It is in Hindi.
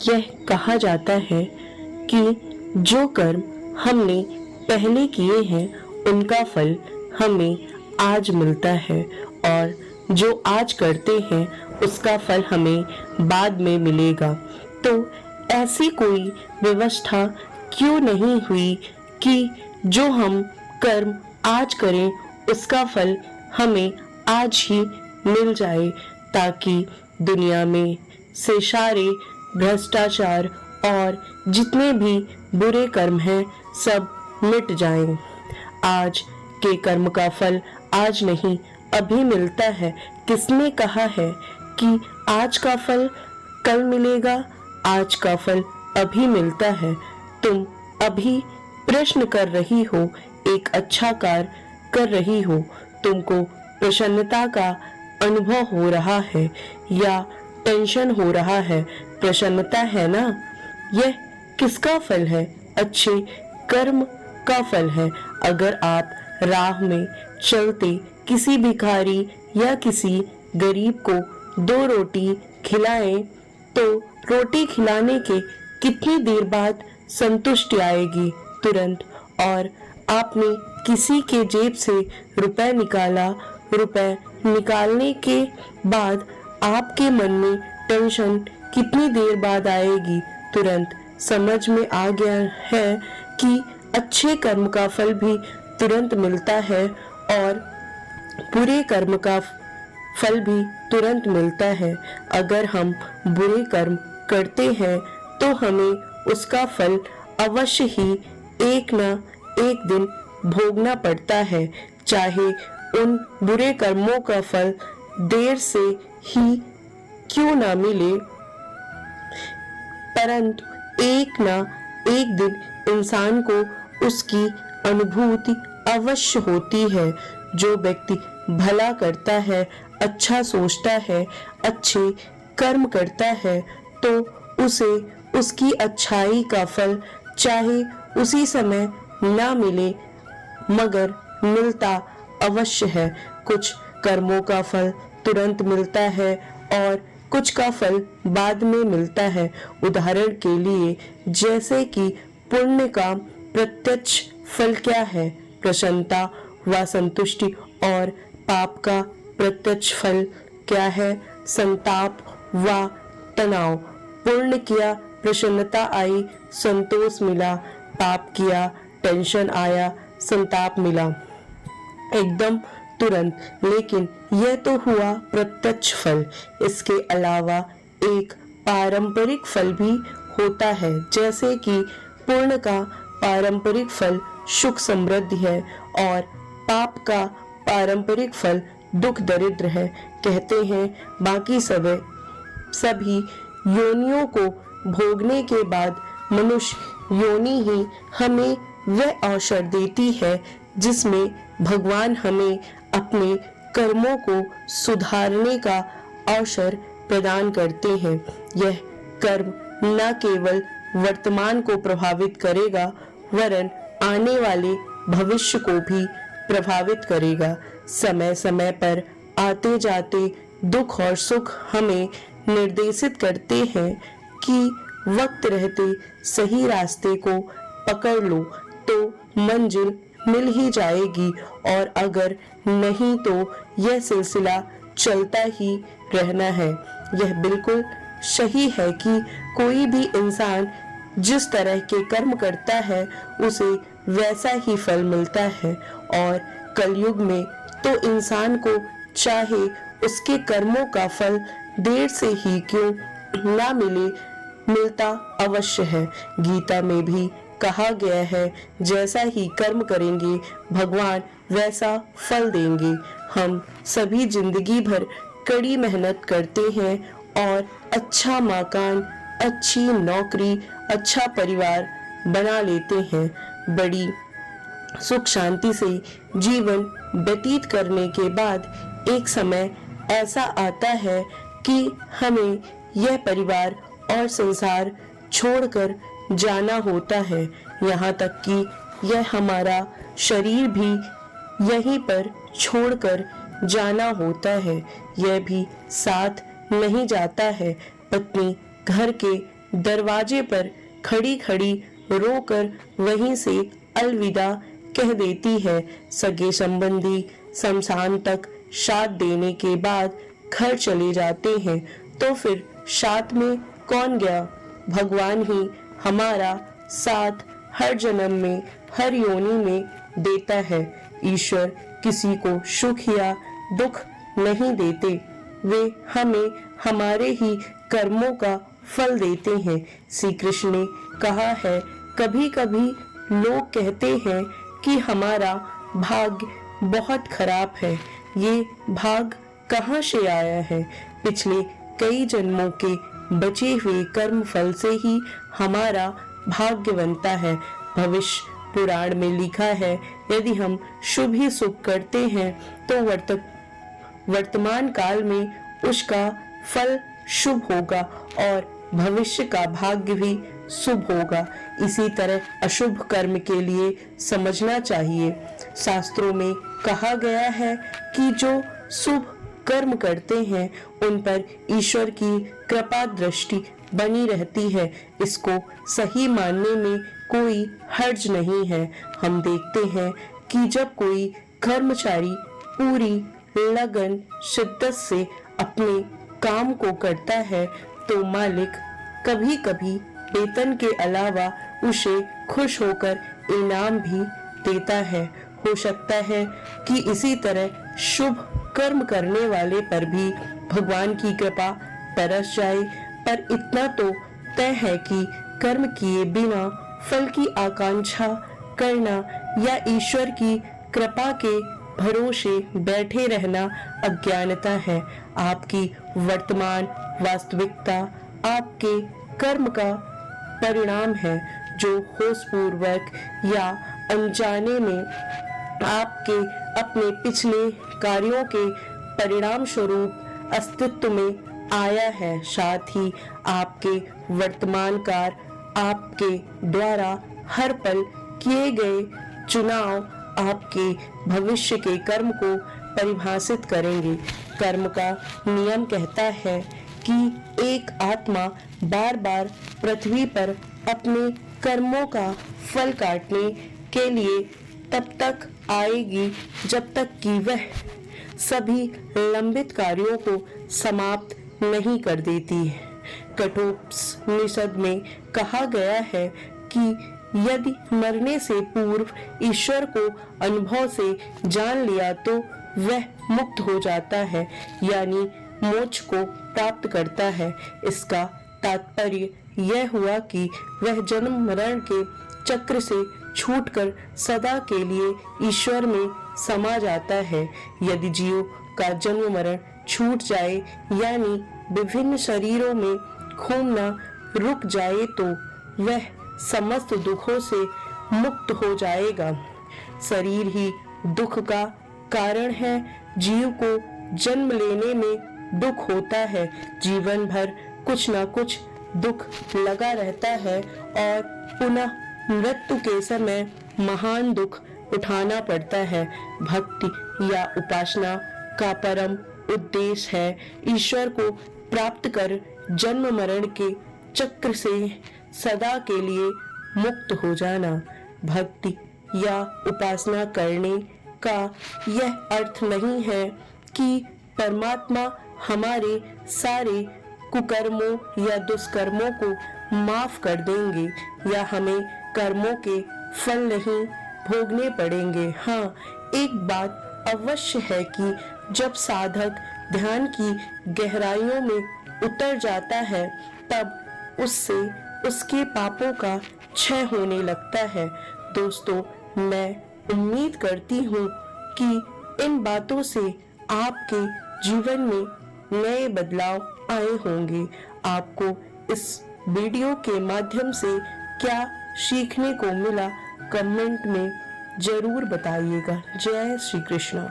यह कहा जाता है कि जो कर्म हमने पहले किए हैं उनका फल हमें आज मिलता है और जो आज करते हैं उसका फल हमें बाद में मिलेगा। तो ऐसी कोई व्यवस्था क्यों नहीं हुई कि जो हम कर्म आज करें उसका फल हमें आज ही मिल जाए, ताकि दुनिया में से सारे भ्रष्टाचार और जितने भी बुरे कर्म हैं सब मिट जाएं। आज के कर्म का फल आज नहीं अभी मिलता है। किसने कहा है कि आज का फल कल मिलेगा? आज का फल अभी मिलता है। तुम अभी प्रश्न कर रही हो, एक अच्छा कार्य कर रही हो, तुमको प्रसन्नता का अनुभव हो रहा है या टेंशन हो रहा है? प्रसन्नता है ना? यह किसका फल है? अच्छे कर्म का फल है। अगर आप राह में चलते किसी भिखारी या किसी गरीब को 2 रोटी खिलाएं तो रोटी खिलाने के कितनी देर बाद संतुष्टि आएगी? तुरंत। और आपने किसी के जेब से रुपए निकाला, रुपए निकालने के बाद आपके मन में टेंशन कितनी देर बाद आएगी? तुरंत। समझ में आ गया है कि अच्छे कर्म का फल भी तुरंत मिलता है और बुरे कर्म का फल भी तुरंत मिलता है। अगर हम बुरे कर्म करते हैं तो हमें उसका फल अवश्य ही एक न एक दिन भोगना पड़ता है, चाहे उन बुरे कर्मों का फल देर से ही क्यों ना मिले, परंतु एक ना एक दिन इंसान को उसकी अनुभूति अवश्य होती है। जो व्यक्ति भला करता है, अच्छा सोचता है, अच्छे कर्म करता है, तो उसे उसकी अच्छाई का फल चाहे उसी समय ना मिले मगर मिलता अवश्य है। कुछ कर्मों का फल तुरंत मिलता है और कुछ का फल बाद में मिलता है। उदाहरण के लिए जैसे कि पुण्य का प्रत्यक्ष फल क्या है? प्रसन्नता व संतुष्टि। और पाप का प्रत्यक्ष फल क्या है? संताप व तनाव। पुण्य किया, प्रसन्नता आई, संतोष मिला। पाप किया, टेंशन आया, संताप मिला, एकदम तुरंत। लेकिन यह तो हुआ प्रत्यक्ष फल। इसके अलावा एक पारंपरिक फल भी होता है, जैसे कि पुण्य का पारंपरिक फल सुख समृद्धि है और पाप का पारंपरिक फल दुख दरिद्र है। कहते हैं बाकी सभी योनियों को भोगने के बाद मनुष्य योनि ही हमें वह अवसर देती है जिसमें भगवान हमें अपने कर्मों को सुधारने का अवसर प्रदान करते हैं। यह कर्म न केवल वर्तमान को प्रभावित करेगा वरन आने वाले भविष्य को भी प्रभावित करेगा। समय समय पर आते जाते दुख और सुख हमें निर्देशित करते हैं कि वक्त रहते सही रास्ते को पकड़ लो तो मंजिल मिल ही जाएगी, और अगर नहीं तो यह सिलसिला चलता ही रहना है। यह बिल्कुल सही है कि कोई भी इंसान जिस तरह के कर्म करता है उसे वैसा ही फल मिलता है, और कलयुग में तो इंसान को चाहे उसके कर्मों का फल देर से ही क्यों ना मिले, मिलता अवश्य है। गीता में भी कहा गया है, जैसा ही कर्म करेंगे भगवान वैसा फल देंगे। हम सभी जिंदगी भर कड़ी मेहनत करते हैं और अच्छा मकान, अच्छी नौकरी, अच्छा परिवार बना लेते हैं। बड़ी सुख शांति से जीवन व्यतीत करने के बाद एक समय ऐसा आता है कि हमें यह परिवार और संसार छोड़कर जाना होता है। यहाँ तक कि यह हमारा शरीर भी यहीं पर छोड़कर जाना होता है। यह भी साथ नहीं जाता है। पत्नी घर के दरवाजे पर खड़ी खड़ी रोकर वहीं से अलविदा कह देती है। सगे संबंधी शमशान तक साथ देने के बाद घर चले जाते हैं, तो फिर साथ में कौन गया? भगवान ही हमारा साथ हर जन्म में, हर योनि में देता है। ईश्वर किसी को सुख या दुख नहीं देते, वे हमें हमारे ही कर्मों का फल देते हैं। श्री कृष्ण ने कहा है, कभी कभी लोग कहते हैं कि हमारा भाग्य बहुत खराब है। ये भाग कहाँ से आया है? पिछले कई जन्मों के बचे हुए कर्म फल से ही हमारा भाग्य बनता है। भविष्य पुराण में लिखा है, यदि हम शुभ ही शुभ करते हैं तो वर्तमान काल में उसका फल शुभ होगा और भविष्य का भाग्य भी शुभ होगा। इसी तरह अशुभ कर्म के लिए समझना चाहिए। शास्त्रों में कहा गया है कि जो शुभ कर्म करते हैं उन पर ईश्वर की कृपा दृष्टि बनी रहती है। इसको सही मानने में कोई हर्ज नहीं है। हम देखते हैं कि जब कोई कर्मचारी पूरी लगन शिद्दत से अपने काम को करता है तो मालिक कभी कभी वेतन के अलावा उसे खुश होकर इनाम भी देता है। हो सकता है कि इसी तरह शुभ कर्म करने वाले पर भी भगवान की कृपा बरस जाए, पर इतना तो तय है कि कर्म किए बिना फल की आकांक्षा करना या ईश्वर की कृपा के भरोसे बैठे रहना अज्ञानता है। आपकी वर्तमान वास्तविकता आपके कर्म का परिणाम है, जो होशपूर्वक या अनजाने में आपके अपने पिछले कार्यों के परिणाम स्वरूप अस्तित्व में आया है। साथ ही आपके वर्तमान कार्य आपके द्वारा हर पल किए गए चुनाव आपके भविष्य के कर्म को परिभाषित करेंगे। कर्म का नियम कहता है कि एक आत्मा बार बार पृथ्वी पर अपने कर्मों का फल काटने के लिए तब तक आएगी जब तक कि वह सभी लंबित कार्यों को समाप्त नहीं कर देती। कठोपनिषद में कहा गया है कि यदि मरने से पूर्व ईश्वर को अनुभव से जान लिया तो वह मुक्त हो जाता है, यानी मोक्ष को प्राप्त करता है। इसका तात्पर्य यह हुआ कि वह जन्म मरण के चक्र से छूटकर सदा के लिए ईश्वर में समा जाता है। यदि जीव का जन्म मरण छूट जाए, यानी विभिन्न शरीरों में घूमना रुक जाए, तो वह समस्त दुखों से मुक्त हो जाएगा। शरीर ही दुख का कारण है। जीव को जन्म लेने में दुख होता है, जीवन भर कुछ न कुछ दुख लगा रहता है और पुनः मृत्यु के समय महान दुख उठाना पड़ता है। भक्ति या उपासना का परम उद्देश्य है ईश्वर को प्राप्त कर जन्म मरण के चक्र से सदा के लिए मुक्त हो जाना। भक्ति या उपासना करने का यह अर्थ नहीं है कि परमात्मा हमारे सारे कुकर्मों या दुष्कर्मों को माफ कर देंगे या हमें कर्मों के फल नहीं भोगने पड़ेंगे। हाँ, एक बात अवश्य है कि जब साधक ध्यान की गहराइयों में उतर जाता है तब उससे उसके पापों का क्षय होने लगता है। दोस्तों, मैं उम्मीद करती हूँ कि इन बातों से आपके जीवन में नए बदलाव आए होंगे। आपको इस वीडियो के माध्यम से क्या सीखने को मिला, कमेंट में जरूर बताइएगा। जय श्री कृष्ण।